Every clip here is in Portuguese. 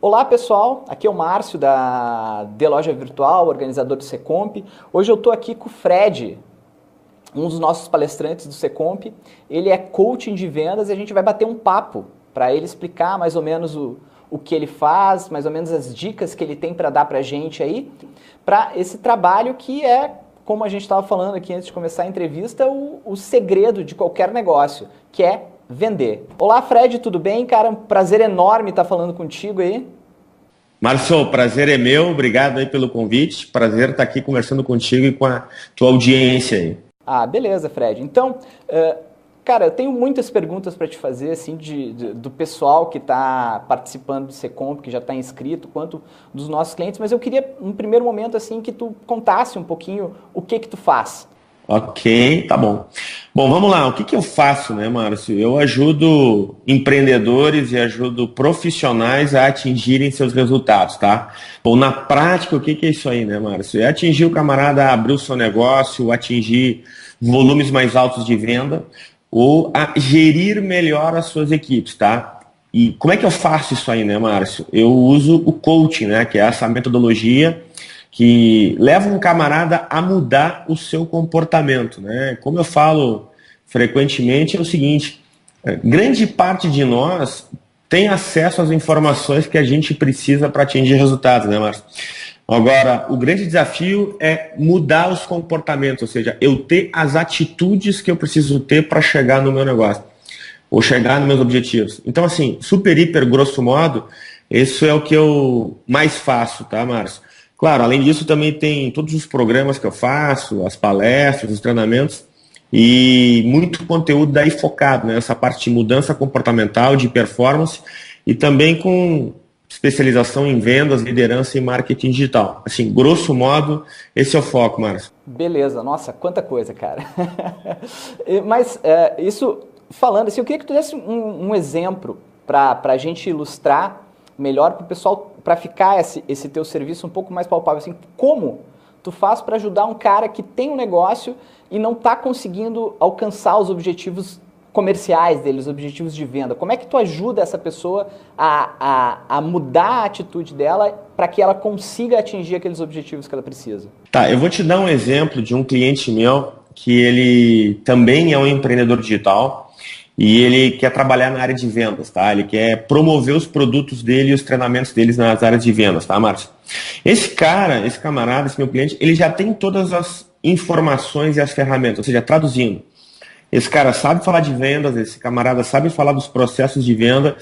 Olá pessoal, aqui é o Márcio da The Loja Virtual, organizador do Secomp. Hoje eu estou aqui com o Fred, um dos nossos palestrantes do Secomp. Ele é coaching de vendas e a gente vai bater um papo para ele explicar mais ou menos o que ele faz, mais ou menos as dicas que ele tem para dar para a gente aí, para esse trabalho que é, como a gente estava falando aqui antes de começar a entrevista, o segredo de qualquer negócio, que é vender. Olá Fred, tudo bem, cara? Um prazer enorme estar falando contigo aí. Márcio, o prazer é meu, obrigado aí pelo convite, prazer estar aqui conversando contigo e com a tua audiência aí. Ah, beleza, Fred. Então, cara, eu tenho muitas perguntas para te fazer, assim, do pessoal que está participando do Secomp, que já está inscrito, quanto dos nossos clientes, mas eu queria, num primeiro momento, assim, que tu contasse um pouquinho o que tu faz. Ok, tá bom. Bom, vamos lá. O que eu faço, né, Márcio? Eu ajudo empreendedores e ajudo profissionais a atingirem seus resultados, tá? Bom, na prática, o que é isso aí, né, Márcio? É atingir o camarada a abrir o seu negócio, atingir volumes mais altos de venda ou a gerir melhor as suas equipes, tá? E como é que eu faço isso aí, né, Márcio? Eu uso o coaching, né, que é essa metodologia que leva um camarada a mudar o seu comportamento, né? Como eu falo frequentemente, é o seguinte: grande parte de nós tem acesso às informações que a gente precisa para atingir resultados, né, Márcio? Agora, o grande desafio é mudar os comportamentos, ou seja, eu ter as atitudes que eu preciso ter para chegar no meu negócio, ou chegar nos meus objetivos. Então, assim, super, hiper, grosso modo, isso é o que eu mais faço, tá, Márcio? Claro, além disso, também tem todos os programas que eu faço, as palestras, os treinamentos, e muito conteúdo daí focado nessa parte de mudança comportamental, de performance, e também com especialização em vendas, liderança e marketing digital. Assim, grosso modo, esse é o foco, Márcio. Beleza, nossa, quanta coisa, cara. Mas isso, falando assim, eu queria que tu desse um exemplo para a gente ilustrar melhor para o pessoal, para ficar esse teu serviço um pouco mais palpável. Assim, como tu faz para ajudar um cara que tem um negócio e não está conseguindo alcançar os objetivos comerciais dele, os objetivos de venda? Como é que tu ajuda essa pessoa a mudar a atitude dela para que ela consiga atingir aqueles objetivos que ela precisa? Tá, eu vou te dar um exemplo de um cliente meu que ele também é um empreendedor digital e ele quer trabalhar na área de vendas, tá? Ele quer promover os produtos dele e os treinamentos deles nas áreas de vendas, tá, Márcio? Esse cara, esse camarada, esse meu cliente, ele já tem todas as informações e as ferramentas, ou seja, traduzindo. Esse cara sabe falar de vendas, esse camarada sabe falar dos processos de venda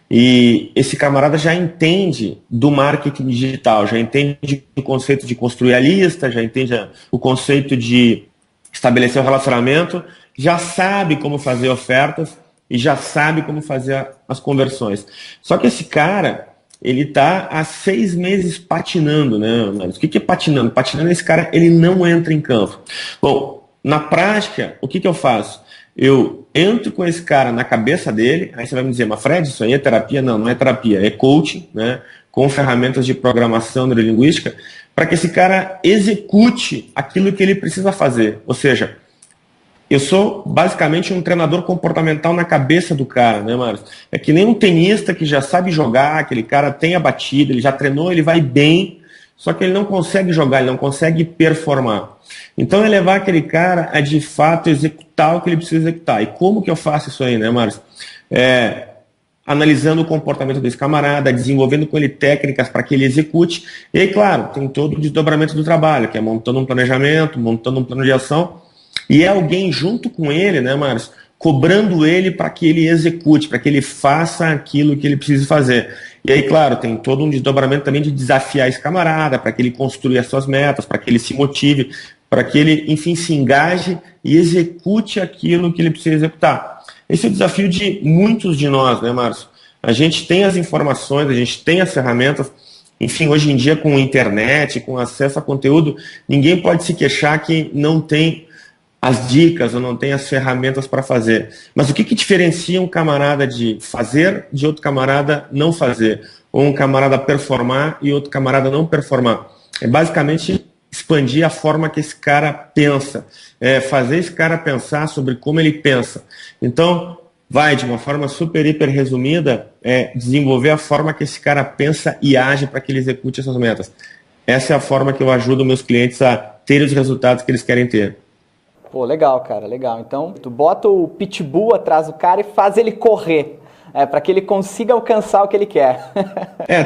e esse camarada já entende do marketing digital, já entende o conceito de construir a lista, já entende o conceito de estabelecer o relacionamento, já sabe como fazer ofertas e já sabe como fazer as conversões. Só que esse cara, ele está há 6 meses patinando, né? O que é patinando? Patinando, esse cara, ele não entra em campo. Bom, na prática, o que eu faço? Eu entro com esse cara na cabeça dele, aí você vai me dizer, mas Fred, isso aí é terapia? Não, não é terapia, é coaching, né? Com ferramentas de programação neurolinguística, para que esse cara execute aquilo que ele precisa fazer. Ou seja, eu sou basicamente um treinador comportamental na cabeça do cara, né, Márcio? É que nem um tenista que já sabe jogar, aquele cara tem a batida, ele já treinou, ele vai bem, só que ele não consegue jogar, ele não consegue performar. Então é levar aquele cara a de fato executar o que ele precisa executar. E como que eu faço isso aí, né, Márcio? Analisando o comportamento desse camarada, desenvolvendo com ele técnicas para que ele execute. E aí, claro, tem todo o desdobramento do trabalho, que é montando um planejamento, montando um plano de ação, e é alguém junto com ele, né, Márcio, cobrando ele para que ele execute, para que ele faça aquilo que ele precisa fazer. E aí, claro, tem todo um desdobramento também de desafiar esse camarada, para que ele construa as suas metas, para que ele se motive, para que ele, enfim, se engaje e execute aquilo que ele precisa executar. Esse é o desafio de muitos de nós, né, Márcio? A gente tem as informações, a gente tem as ferramentas, enfim, hoje em dia com a internet, com acesso a conteúdo, ninguém pode se queixar que não tem as dicas ou não tem as ferramentas para fazer. Mas o que diferencia um camarada de fazer de outro camarada não fazer? Ou um camarada performar e outro camarada não performar? É basicamente expandir a forma que esse cara pensa, fazer esse cara pensar sobre como ele pensa. Então, vai, de uma forma super, hiper resumida, desenvolver a forma que esse cara pensa e age para que ele execute essas metas. Essa é a forma que eu ajudo meus clientes a ter os resultados que eles querem ter. Pô, legal, cara, legal. Então, tu bota o pitbull atrás do cara e faz ele correr, para que ele consiga alcançar o que ele quer.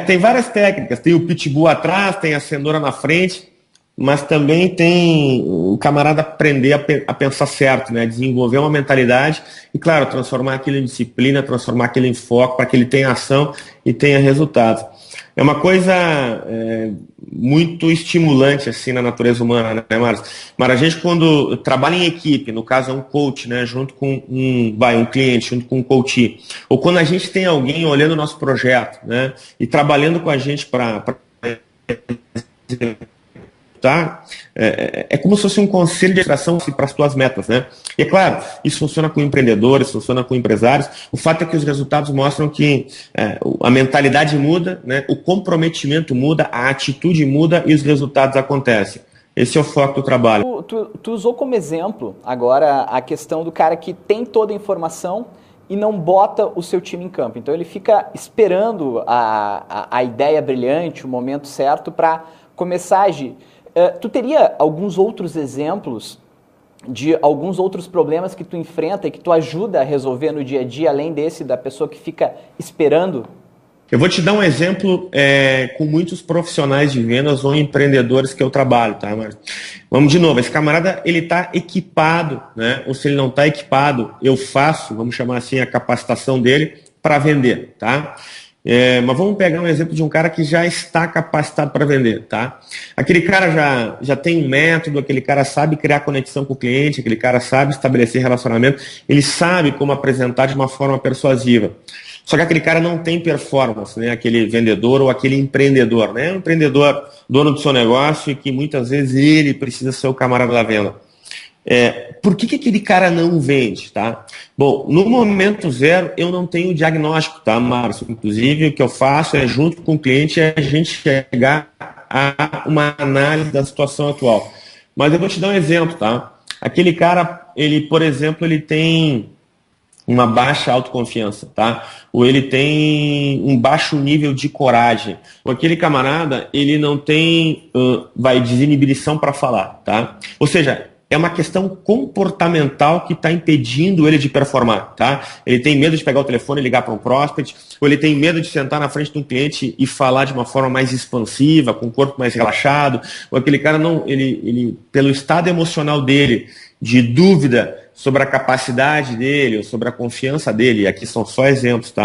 Tem várias técnicas. Tem o pitbull atrás, tem a cenoura na frente, mas também tem o camarada aprender a pensar certo, né? Desenvolver uma mentalidade e, claro, transformar aquilo em disciplina, transformar aquilo em foco para que ele tenha ação e tenha resultados. É uma coisa muito estimulante assim na natureza humana, né, Márcio? Mas a gente, quando trabalha em equipe, no caso é um coach, né, junto com um cliente, junto com um coach, ou quando a gente tem alguém olhando o nosso projeto, né, e trabalhando com a gente para tá? É como se fosse um conselho de extração para as tuas metas, né? E é claro, isso funciona com empreendedores, funciona com empresários. O fato é que os resultados mostram que a mentalidade muda, né? O comprometimento muda, a atitude muda e os resultados acontecem. Esse é o foco do trabalho. Tu usou como exemplo agora a questão do cara que tem toda a informação e não bota o seu time em campo. Então ele fica esperando a ideia brilhante, o momento certo para começar a agir. Tu teria alguns outros exemplos de alguns outros problemas que tu enfrenta e que tu ajuda a resolver no dia a dia, além desse da pessoa que fica esperando? Eu vou te dar um exemplo com muitos profissionais de vendas ou empreendedores que eu trabalho, tá, Marcos? Vamos de novo, esse camarada, ele está equipado, né? Ou se ele não está equipado, eu faço, vamos chamar assim, a capacitação dele para vender, tá? Mas vamos pegar um exemplo de um cara que já está capacitado para vender, tá? Aquele cara já tem um método, aquele cara sabe criar conexão com o cliente, aquele cara sabe estabelecer relacionamento, ele sabe como apresentar de uma forma persuasiva. Só que aquele cara não tem performance, né? Aquele vendedor ou aquele empreendedor, né? Um empreendedor dono do seu negócio e que muitas vezes ele precisa ser o camarada da venda. Por que aquele cara não vende, tá? Bom, no momento zero eu não tenho diagnóstico, tá, Márcio? Inclusive o que eu faço é junto com o cliente a gente chegar a uma análise da situação atual. Mas eu vou te dar um exemplo, tá? Aquele cara, ele, por exemplo, ele tem uma baixa autoconfiança, tá? Ou ele tem um baixo nível de coragem. Ou aquele camarada, ele não tem desinibição para falar, tá? Ou seja, é uma questão comportamental que está impedindo ele de performar, tá? Ele tem medo de pegar o telefone e ligar para um prospect, ou ele tem medo de sentar na frente de um cliente e falar de uma forma mais expansiva, com o corpo mais relaxado, ou aquele cara não, ele pelo estado emocional dele, de dúvida sobre a capacidade dele, ou sobre a confiança dele, e aqui são só exemplos, tá?